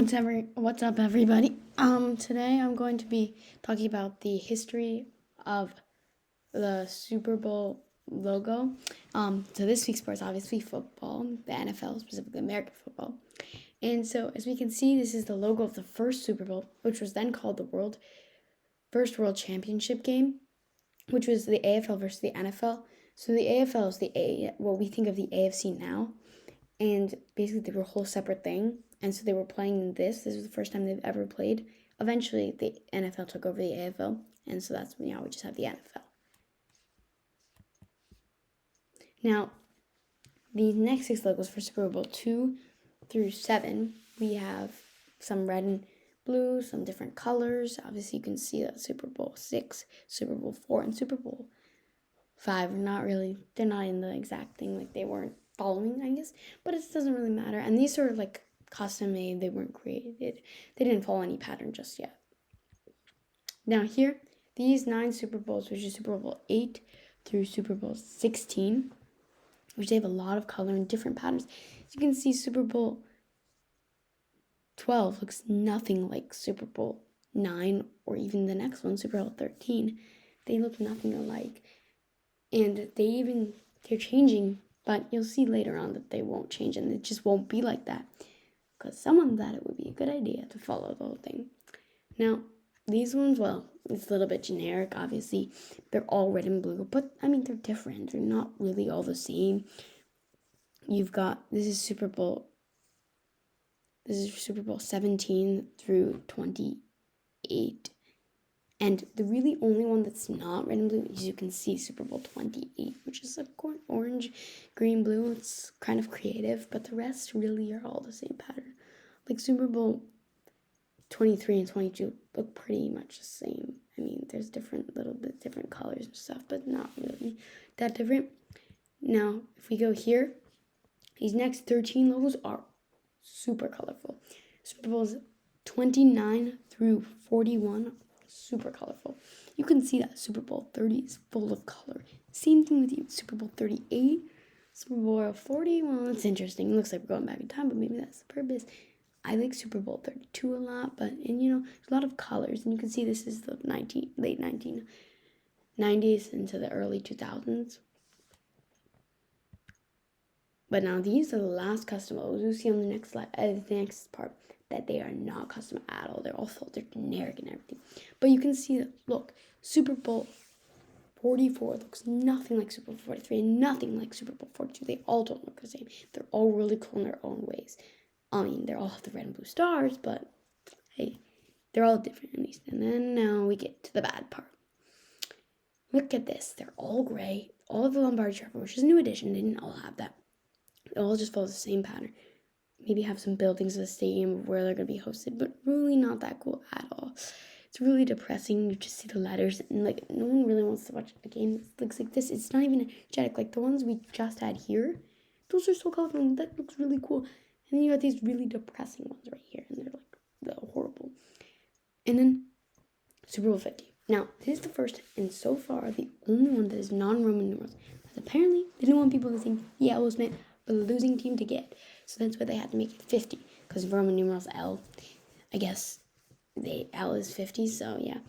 What's up, everybody? Today I'm going to be talking about the history of the Super Bowl logo. So this week's sport is obviously football, the NFL, specifically American football. And so, as we can see, this is the logo of the first Super Bowl, which was then called the first World Championship game, which was the AFL versus the NFL. So the AFL is what we think of the AFC now, and basically they were a whole separate thing. And so they were playing this. This was the first time they've ever played. Eventually, the NFL took over the AFL, and so that's now we just have the NFL. Now, the next 6 logos for Super Bowl 2 through 7, we have some red and blue, some different colors. Obviously, you can see that Super Bowl 6, Super Bowl 4, and Super Bowl 5 are not really, they're not in the exact thing, like they weren't following, I guess, but it doesn't really matter. And these are like custom made, they weren't created, they didn't follow any pattern just yet. Now here, these 9 Super Bowls, which is Super Bowl 8 through Super Bowl 16, which they have a lot of color and different patterns. As you can see, Super Bowl 12 looks nothing like Super Bowl 9 or even the next one, Super Bowl 13. They look nothing alike. And they're changing, but you'll see later on that they won't change, and it just won't be like that. Because someone thought it would be a good idea to follow the whole thing. Now, these ones, well, it's a little bit generic, obviously. They're all red and blue, but, I mean, they're different. They're not really all the same. This is Super Bowl 17 through 28. And the really only one that's not red and blue, as you can see, Super Bowl 28, which is like orange, green, blue. It's kind of creative, but the rest really are all the same pattern. Like Super Bowl 23 and 22 look pretty much the same. I mean, there's little bit different colors and stuff, but not really that different. Now, if we go here, these next 13 logos are super colorful. Super Bowls 29 through 41 super colorful. You can see that Super Bowl 30 is full of color. Same thing with you. Super Bowl 38, Super Bowl 40. Well, it's interesting. It looks like we're going back in time, but maybe that's the purpose. I like Super Bowl 32 a lot, there's a lot of colors, and you can see this is the late 1990s into the early 2000s. But now these are the last custom logos. You'll see on the next slide, the next part, that they are not custom at all. They're generic and everything. But you can see that, look, Super Bowl 44 looks nothing like Super Bowl 43 and nothing like Super Bowl 42. They all don't look the same. They're all really cool in their own ways. I mean, they all have the red and blue stars, but hey, they're all different at least. And then now we get to the bad part. Look at this. They're all gray. All of the Lombardi Trophy, which is a new addition. They didn't all have that. They all just follow the same pattern. Maybe have some buildings of the stadium where they're going to be hosted, but really not that cool at all. It's really depressing. You just see the letters, and like no one really wants to watch a game that looks like this. It's not even energetic. Like the ones we just had here, those are so colorful, and that looks really cool. And then you got these really depressing ones right here, and they're horrible. And then Super Bowl 50. Now, this is the first, and so far, the only one that is non-Roman numerals. Because apparently, they didn't want people to think the L was meant for the losing team to get. So that's why they had to make it 50. Because Roman numerals L, I guess, L is 50, so yeah.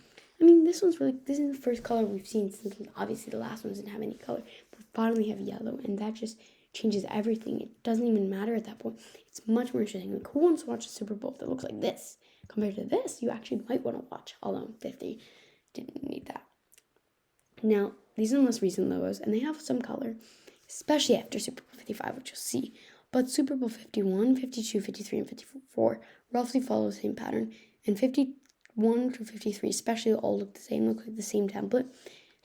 I mean, this is the first color we've seen since, obviously, the last ones didn't have any color. But finally have yellow, and that just changes everything. It doesn't even matter at that point. It's much more interesting. Like, who wants to watch a Super Bowl that looks like this? Compared to this, you actually might want to watch. Although 50 didn't need that. Now, these are the most recent logos, and they have some color, especially after Super Bowl 55, which you'll see. But Super Bowl 51, 52, 53, and 54 roughly follow the same pattern, and 51 to 53 especially all look the same, look like the same template,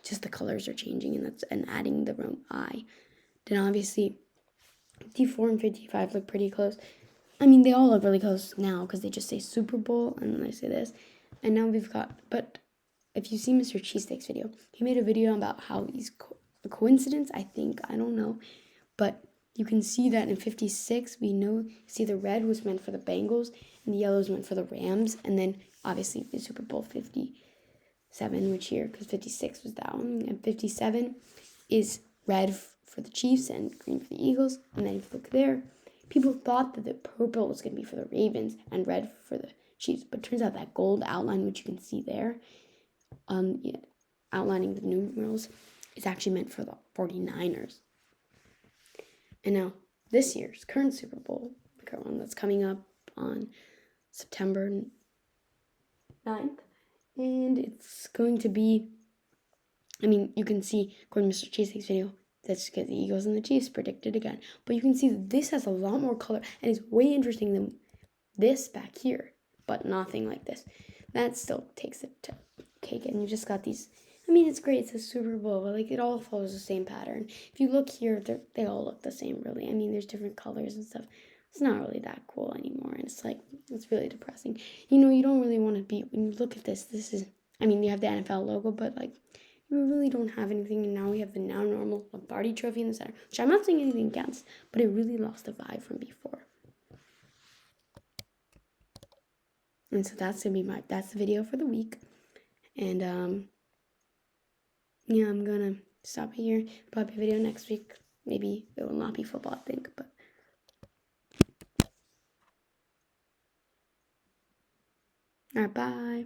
just the colors are changing, and adding the Rome I. Then obviously, 54 and 55 look pretty close. I mean, they all look really close now because they just say Super Bowl and then they say this. And now but if you see Mr.Cheese's video, he made a video about how he's a coincidence, I think, I don't know. But you can see that in 56, the red was meant for the Bengals and the yellow was meant for the Rams. And then obviously the Super Bowl 57, which here, because 56 was that one. And 57 is red for the Chiefs and green for the Eagles. And then if you look there, People thought that the purple was going to be for the Ravens and red for the Chiefs, but it turns out that gold outline, which you can see there, yeah, outlining the numerals, is actually meant for the 49ers. And now, this year's current Super Bowl, the current one that's coming up on September 9th, and it's going to be, you can see, according to Mr.Cheese's video, that's because the Eagles and the Chiefs predicted again. But you can see that this has a lot more color and is way interesting than this back here, but nothing like this. That still takes it to cake, and you just got these. It's great. It's a Super Bowl, but it all follows the same pattern. If you look here, they all look the same, really. There's different colors and stuff. It's not really that cool anymore, and it's really depressing. You don't really want to be, when you look at this is, you have the NFL logo, but you really don't have anything, and now we have the now normal Lombardi trophy in the center, which I'm not saying anything against, but it really lost the vibe from before. And so that's the video for the week. And yeah, I'm gonna stop here. Probably a video next week. Maybe it will not be football, I think, but alright, bye.